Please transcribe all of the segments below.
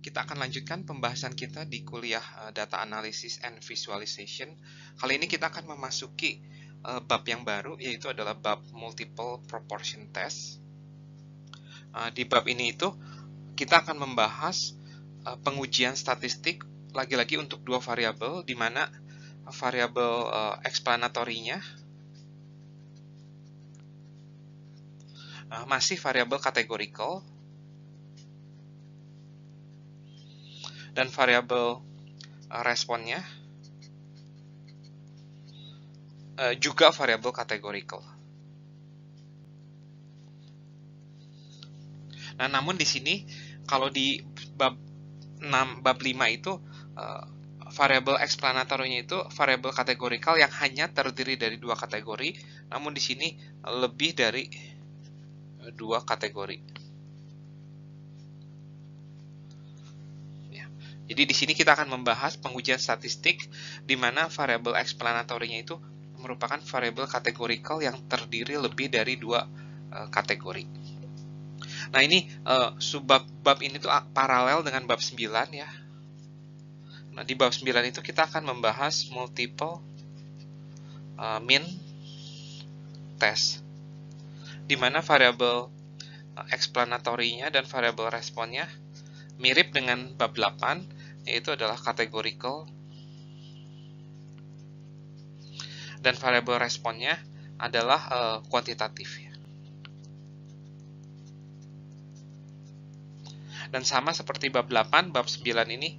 Kita akan lanjutkan pembahasan kita di kuliah Data Analysis and Visualization. Kali ini kita akan memasuki bab yang baru, yaitu adalah bab Multiple Proportion Test. Di bab ini kita akan membahas pengujian statistik lagi-lagi untuk dua variabel, di mana variabel explanatorinya masih variabel categorical, dan variabel responnya juga variabel categorical. Nah, namun di sini kalau di bab 5 itu variabel explanatorinya itu variabel categorical yang hanya terdiri dari dua kategori, namun di sini lebih dari dua kategori. Jadi di sini kita akan membahas pengujian statistik di mana variabel explanatorinya itu merupakan variabel categorical yang terdiri lebih dari dua kategori. Nah, ini bab ini tuh paralel dengan bab 9 ya. Nah, di bab 9 itu kita akan membahas multiple mean test, di mana variabel explanatorinya dan variabel responnya mirip dengan bab 8, yaitu adalah categorical, dan variabel responnya adalah kuantitatif. Dan sama seperti bab 8, bab 9 ini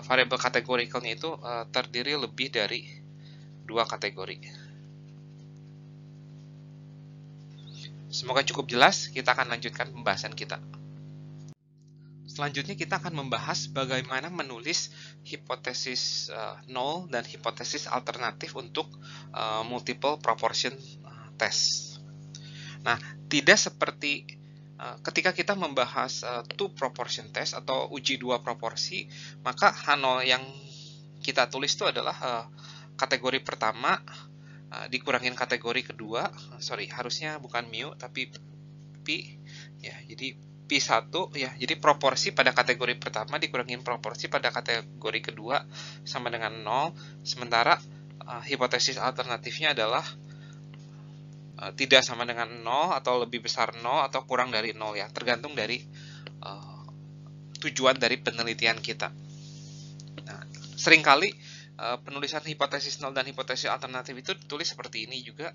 variabel categoricalnya itu terdiri lebih dari dua kategori. Semoga cukup jelas, kita akan lanjutkan pembahasan kita. Selanjutnya kita akan membahas bagaimana menulis hipotesis nol dan hipotesis alternatif untuk multiple proportion test. Nah, tidak seperti ketika kita membahas two proportion test atau uji dua proporsi, maka H0 yang kita tulis itu adalah kategori pertama dikurangin kategori kedua, harusnya bukan mu tapi pi ya, jadi P1 ya, jadi proporsi pada kategori pertama dikurangin proporsi pada kategori kedua sama dengan 0, sementara hipotesis alternatifnya adalah tidak sama dengan 0 atau lebih besar 0 atau kurang dari 0 ya, tergantung dari tujuan dari penelitian kita. Nah, seringkali penulisan hipotesis 0 dan hipotesis alternatif itu ditulis seperti ini juga.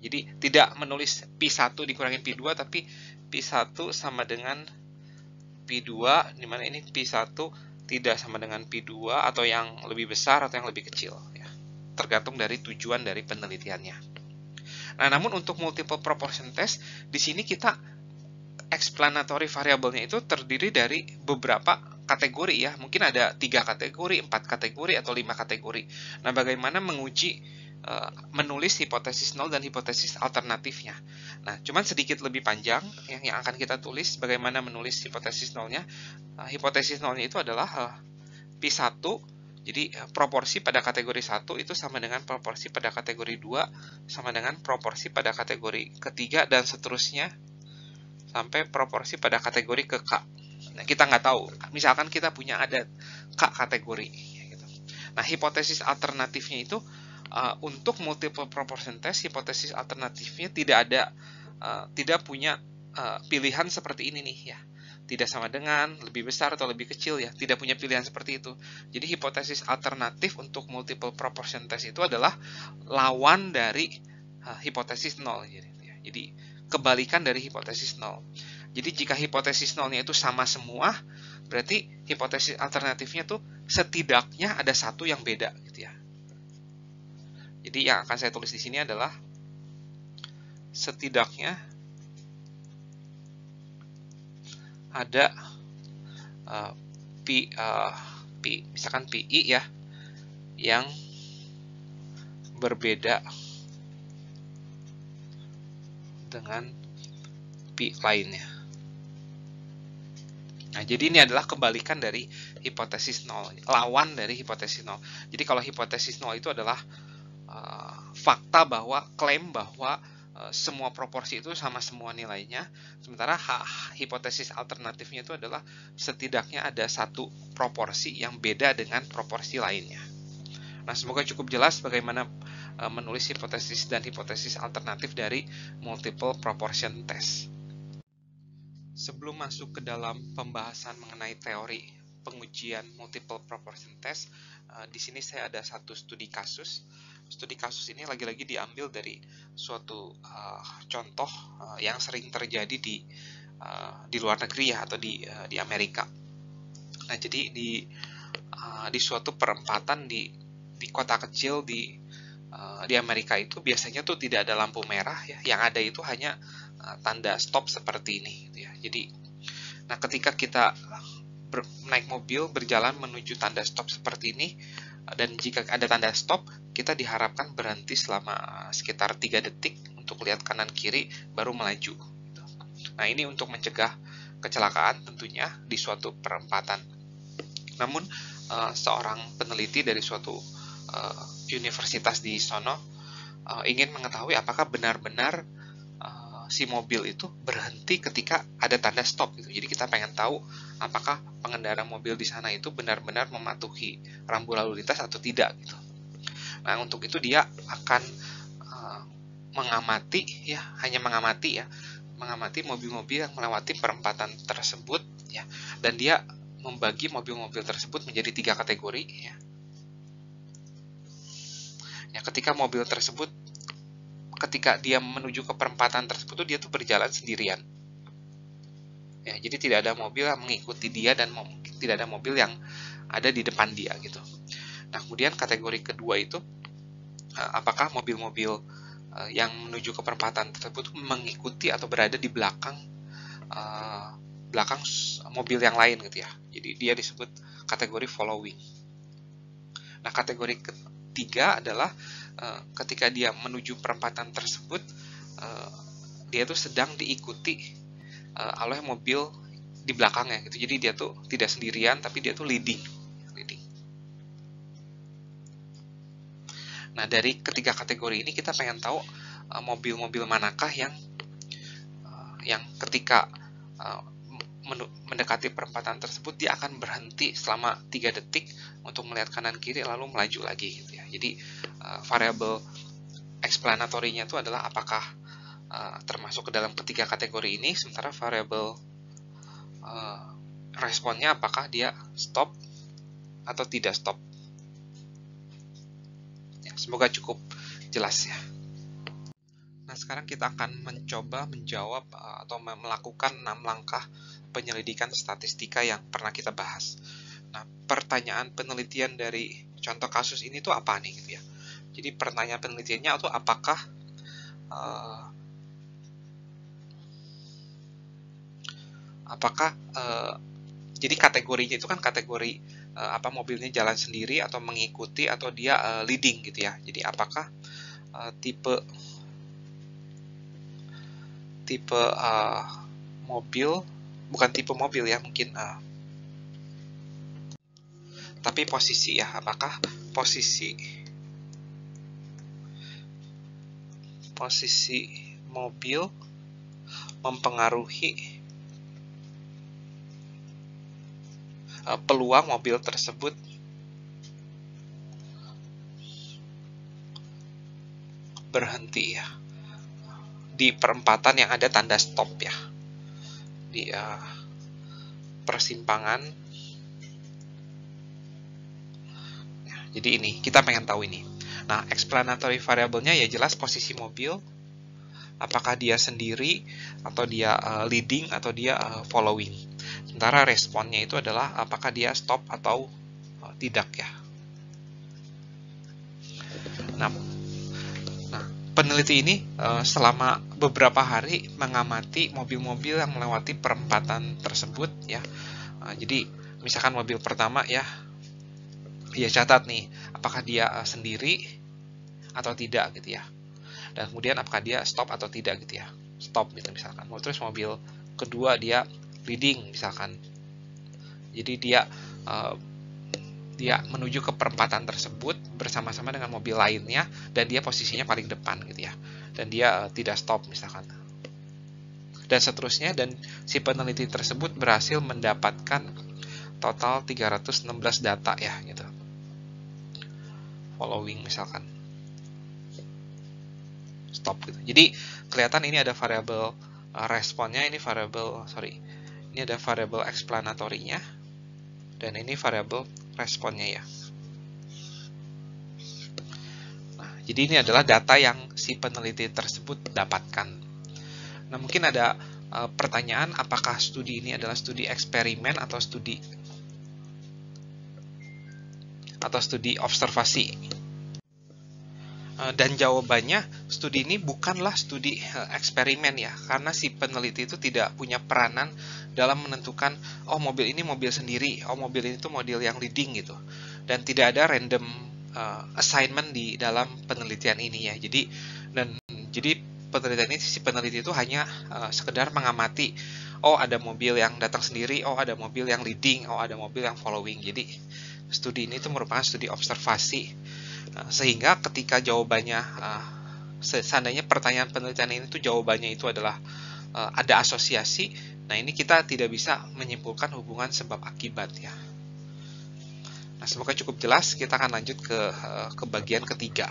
Jadi tidak menulis P1 dikurangin P2, tapi P1 sama dengan P2, di mana ini P1 tidak sama dengan P2 atau yang lebih besar atau yang lebih kecil. Ya. Tergantung dari tujuan dari penelitiannya. Nah, namun untuk multiple proportion test, di sini kita explanatory variabelnya itu terdiri dari beberapa kategori ya. Mungkin ada 3 kategori, 4 kategori, atau 5 kategori. Nah, bagaimana menguji menulis hipotesis 0 dan hipotesis alternatifnya. Nah, cuman sedikit lebih panjang yang akan kita tulis bagaimana menulis hipotesis 0-nya. Hipotesis 0-nya itu adalah P1, jadi proporsi pada kategori 1 itu sama dengan proporsi pada kategori 2, sama dengan proporsi pada kategori ketiga, dan seterusnya sampai proporsi pada kategori ke K. Nah, kita nggak tahu, misalkan kita punya ada K kategori. Gitu. Nah, hipotesis alternatifnya itu untuk multiple proportion test, hipotesis alternatifnya tidak punya pilihan seperti ini nih ya, tidak sama dengan, lebih besar atau lebih kecil ya, tidak punya pilihan seperti itu. Jadi hipotesis alternatif untuk multiple proportion test itu adalah lawan dari hipotesis 0 ya. Jadi kebalikan dari hipotesis 0. Jadi jika hipotesis 0-nya itu sama semua, berarti hipotesis alternatifnya tuh setidaknya ada satu yang beda gitu ya. Jadi yang akan saya tulis di sini adalah setidaknya ada misalkan PI ya, yang berbeda dengan P lainnya. Nah, jadi ini adalah kebalikan dari hipotesis 0, lawan dari hipotesis 0. Jadi kalau hipotesis 0 itu adalah fakta bahwa klaim bahwa semua proporsi itu sama semua nilainya, sementara hipotesis alternatifnya itu adalah setidaknya ada satu proporsi yang beda dengan proporsi lainnya. Nah, semoga cukup jelas bagaimana menulis hipotesis dan hipotesis alternatif dari multiple proportion test. Sebelum masuk ke dalam pembahasan mengenai teori pengujian multiple proportion test, di sini saya ada satu studi kasus. Studi kasus ini lagi-lagi diambil dari suatu contoh yang sering terjadi di luar negeri ya, atau di Amerika. Nah, jadi di suatu perempatan di kota kecil di Amerika itu biasanya tuh tidak ada lampu merah ya, yang ada itu hanya tanda stop seperti ini gitu ya. Jadi nah, ketika kita naik mobil berjalan menuju tanda stop seperti ini, dan jika ada tanda stop, kita diharapkan berhenti selama sekitar 3 detik untuk lihat kanan kiri baru melaju. Nah, ini untuk mencegah kecelakaan tentunya di suatu perempatan. Namun seorang peneliti dari suatu universitas di sono ingin mengetahui apakah benar-benar si mobil itu berhenti ketika ada tanda stop gitu. Jadi kita pengen tahu apakah pengendara mobil di sana itu benar-benar mematuhi rambu lalu lintas atau tidak gitu. Nah, untuk itu dia akan mengamati ya, hanya mengamati mobil-mobil yang melewati perempatan tersebut ya, dan dia membagi mobil-mobil tersebut menjadi 3 kategori ya. Ya, ketika mobil tersebut ketika dia menuju ke perempatan tersebut dia tuh berjalan sendirian. Ya, jadi tidak ada mobil yang mengikuti dia dan tidak ada mobil yang ada di depan dia gitu. Nah, kemudian kategori kedua itu apakah mobil-mobil yang menuju ke perempatan tersebut mengikuti atau berada di belakang mobil yang lain gitu ya. Jadi dia disebut kategori following. Nah, kategori ketiga adalah ketika dia menuju perempatan tersebut, dia tuh sedang diikuti oleh mobil di belakangnya gitu. Jadi dia tuh tidak sendirian, tapi dia tuh leading. Nah, dari ketiga kategori ini kita pengen tahu mobil-mobil manakah yang ketika mendekati perempatan tersebut dia akan berhenti selama 3 detik untuk melihat kanan kiri lalu melaju lagi gitu ya. Jadi variabel explanatorinya itu adalah apakah termasuk ke dalam ketiga kategori ini, sementara variabel responnya apakah dia stop atau tidak stop. Ya, semoga cukup jelas ya. Nah, sekarang kita akan mencoba menjawab atau melakukan 6 langkah penyelidikan statistika yang pernah kita bahas. Nah, pertanyaan penelitian dari contoh kasus ini tuh apa nih gitu ya. Jadi pertanyaan penelitiannya itu apakah jadi kategorinya itu kan kategori mobilnya jalan sendiri atau mengikuti atau dia leading gitu ya. Jadi apakah tipe mobil, bukan tipe mobil ya mungkin, tapi posisi ya, apakah posisi mobil mempengaruhi peluang mobil tersebut berhenti ya di perempatan yang ada tanda stop ya, di persimpangan ya. Jadi ini kita pengen tahu ini. Nah, explanatory variabelnya ya jelas posisi mobil, apakah dia sendiri atau dia leading atau dia following. Sementara responnya itu adalah apakah dia stop atau tidak ya. Nah, peneliti ini selama beberapa hari mengamati mobil-mobil yang melewati perempatan tersebut ya. Jadi misalkan mobil pertama ya, dia catat nih apakah dia sendiri atau tidak gitu ya. Dan kemudian apakah dia stop atau tidak gitu ya. Stop gitu misalkan. Terus mobil kedua dia leading misalkan. Jadi dia menuju ke perempatan tersebut bersama-sama dengan mobil lainnya dan dia posisinya paling depan gitu ya. dan dia tidak stop misalkan. Dan seterusnya, dan si peneliti tersebut berhasil mendapatkan total 316 data ya gitu. Following misalkan. Stop gitu. Jadi kelihatan ini ada variabel responnya, ini ada variabel explanatorinya, dan ini variabel responnya ya. Nah, jadi ini adalah data yang si peneliti tersebut dapatkan. Nah, mungkin ada pertanyaan, apakah studi ini adalah studi eksperimen atau studi observasi? Dan jawabannya, studi ini bukanlah studi eksperimen ya, karena si peneliti itu tidak punya peranan dalam menentukan, oh mobil ini mobil sendiri, oh mobil ini tuh model yang leading gitu, dan tidak ada random assignment di dalam penelitian ini ya. Jadi penelitian ini, si peneliti itu hanya sekedar mengamati, oh ada mobil yang datang sendiri, oh ada mobil yang leading, oh ada mobil yang following. Jadi studi ini itu merupakan studi observasi, sehingga ketika jawabannya, seandainya pertanyaan penelitian ini tuh jawabannya itu adalah ada asosiasi, nah ini kita tidak bisa menyimpulkan hubungan sebab akibat ya. Nah, semoga cukup jelas. Kita akan lanjut ke bagian ketiga.